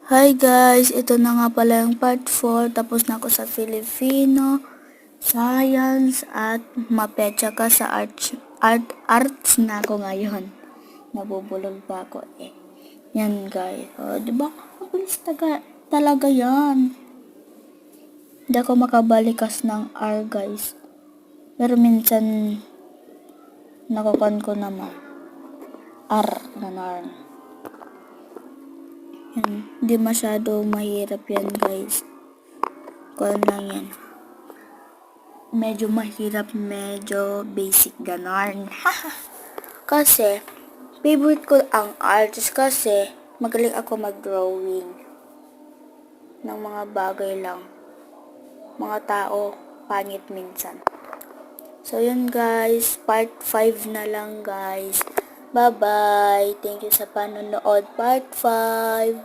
Hi guys, ito na nga pala yung part 4. Tapos na ako sa Filipino, Science, at Mape, tsaka sa arts na ako ngayon. Nabubulol pa ako eh. Yan guys. Diba? Mabilis talaga yan. Hindi ako makabalikas ng R guys. Pero minsan, nakukan ko naman. R na narn. Yan. Hindi masyado mahirap yan guys. Kung lang yan. Medyo mahirap, medyo basic ganarn. Kasi, favorite ko ang arts kasi magaling ako mag-drawing ng mga bagay lang. Mga tao, pangit minsan. So, yun guys. Part 5 na lang guys. Bye-bye. Thank you sa panonood. Part 5.